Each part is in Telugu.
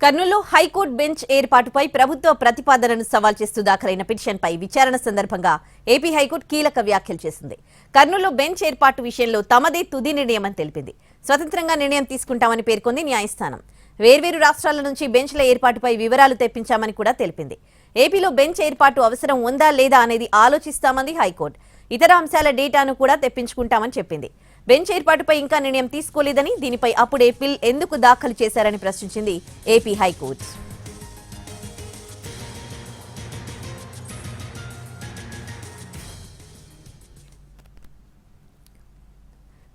కర్నూలులో హైకోర్టు బెంచ్ ఏర్పాటుపై ప్రభుత్వ ప్రతిపాదనను సవాల్ చేస్తూ దాఖలైన పిటిషన్పై విచారణ సందర్భంగా ఏపీ హైకోర్టు కీలక వ్యాఖ్యలు చేసింది. కర్నూలులో బెంచ్ ఏర్పాటు విషయంలో తమదే తుది నిర్ణయమని తెలిపింది. స్వతంత్రంగా నిర్ణయం తీసుకుంటామని పేర్కొంది న్యాయస్థానం. వేర్వేరు రాష్ట్రాల నుంచి బెంచ్ల ఏర్పాటుపై వివరాలు తెప్పించామని కూడా తెలిపింది. ఏపీలో బెంచ్ ఏర్పాటు అవసరం ఉందా లేదా అనేది ఆలోచిస్తామంది హైకోర్టు. ఇతర అంశాల డేటాను కూడా తెప్పించుకుంటామని చెప్పింది. బెంచ్ ఏర్పాటుపై ఇంకా నిర్ణయం తీసుకోలేదని, దీనిపై అప్పుడే పిల్ ఎందుకు దాఖలు చేశారని ప్రశ్నించింది ఏపీ హైకోర్టు.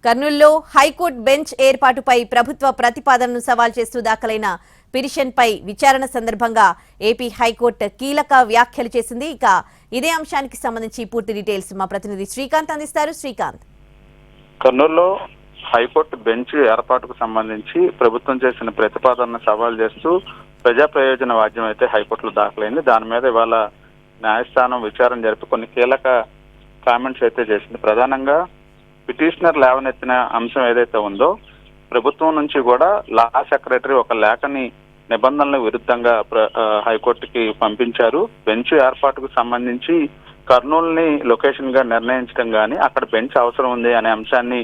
కర్నూలులో హైకోర్టు బెంచ్ ఏర్పాటుపై ప్రభుత్వ ప్రతిపాదనను సవాల్ చేస్తూ దాఖలైన పిటిషన్పై విచారణ సందర్భంగా ఏపీ హైకోర్టు కీలక వ్యాఖ్యలు చేసింది. ఇక ఇదే అంశానికి సంబంధించి పూర్తి డీటెయిల్స్ మా ప్రతినిధి శ్రీకాంత్ అందిస్తారు. శ్రీకాంత్, కర్నూలులో హైకోర్టు బెంచ్ ఏర్పాటుకు సంబంధించి ప్రభుత్వం చేసిన ప్రతిపాదనను సవాల్ చేస్తూ ప్రజా ప్రయోజన వాద్యం అయితే హైకోర్టులో దాఖలైంది. దాని మీద ఇవాళ న్యాయస్థానం విచారణ జరిపి కొన్ని కీలక కామెంట్స్ అయితే చేసింది. ప్రధానంగా పిటిషనర్ లేవనెత్తిన అంశం ఏదైతే ఉందో, ప్రభుత్వం నుంచి కూడా లా సెక్రటరీ ఒక లేఖని నిబంధనల విరుద్ధంగా హైకోర్టుకి పంపించారు. బెంచ్ ఏర్పాటుకు సంబంధించి కర్నూలుని లొకేషన్ గా నిర్ణయించడం గానీ, అక్కడ బెంచ్ అవసరం ఉంది అనే అంశాన్ని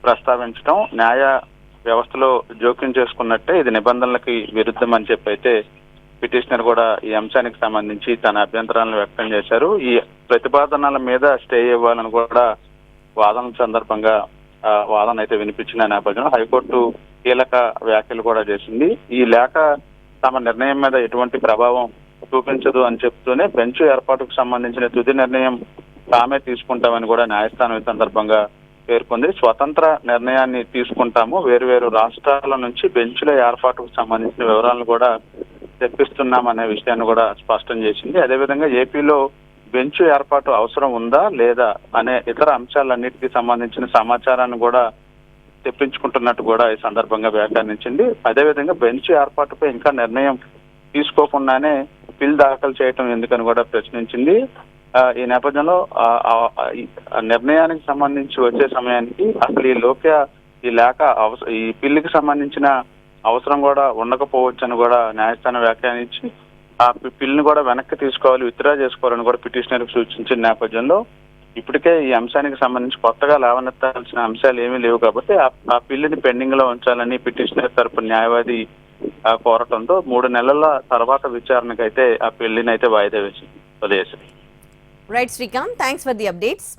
ప్రస్తావించడం న్యాయ వ్యవస్థలో జోక్యం చేసుకున్నట్టే, ఇది నిబంధనలకి విరుద్ధం అని చెప్పి అయితే పిటిషనర్ కూడా ఈ అంశానికి సంబంధించి తన అభ్యంతరాలను వ్యక్తం చేశారు. ఈ ప్రతిపాదనల మీద స్టే ఇవ్వాలని కూడా వాదన సందర్భంగా వాదన అయితే వినిపించిన నేపథ్యంలో హైకోర్టు కీలక వ్యాఖ్యలు కూడా చేసింది. ఈ లేఖ తమ నిర్ణయం మీద ఎటువంటి ప్రభావం చూపించదు అని చెప్తూనే బెంచ్ ఏర్పాటుకు సంబంధించిన తుది నిర్ణయం తామే తీసుకుంటామని కూడా న్యాయస్థానం ఈ సందర్భంగా పేర్కొంది. స్వతంత్ర నిర్ణయాన్ని తీసుకుంటాము, వేరు రాష్ట్రాల నుంచి బెంచ్ల ఏర్పాటుకు సంబంధించిన వివరాలను కూడా తెప్పిస్తున్నామనే విషయాన్ని కూడా స్పష్టం చేసింది. అదేవిధంగా ఏపీలో బెంచ్ ఏర్పాటు అవసరం ఉందా లేదా అనే ఇతర అంశాలన్నిటికీ సంబంధించిన సమాచారాన్ని కూడా తెప్పించుకుంటున్నట్టు కూడా ఈ సందర్భంగా వ్యాఖ్యానించింది. అదేవిధంగా బెంచ్ ఏర్పాటుపై ఇంకా నిర్ణయం తీసుకోకుండానే బిల్ దాఖలు చేయటం ఎందుకని కూడా ప్రశ్నించింది. ఈ నేపథ్యంలో నిర్ణయానికి సంబంధించి వచ్చే సమయానికి అసలు ఈ లేఖ ఈ బిల్లుకి సంబంధించిన అవసరం కూడా ఉండకపోవచ్చని కూడా న్యాయస్థానం వ్యాఖ్యానించి ఆ బిల్లును కూడా వెనక్కి తీసుకోవాలి, విత్డ్రా చేసుకోవాలని కూడా పిటిషనర్కి సూచించిన నేపథ్యంలో ఇప్పటికే ఈ అంశానికి సంబంధించి కొత్తగా లేవనెత్తాల్సిన అంశాలు ఏమీ లేవు కాబట్టి ఆ బిల్లుని పెండింగ్ లో ఉంచాలని పిటిషనర్ తరపు న్యాయవాది కోరటంతో 3 నెలల తర్వాత విచారణకైతే ఆ బిల్లుని అయితే వాయిదా వేసింది. Right Srikanth, thanks for the updates.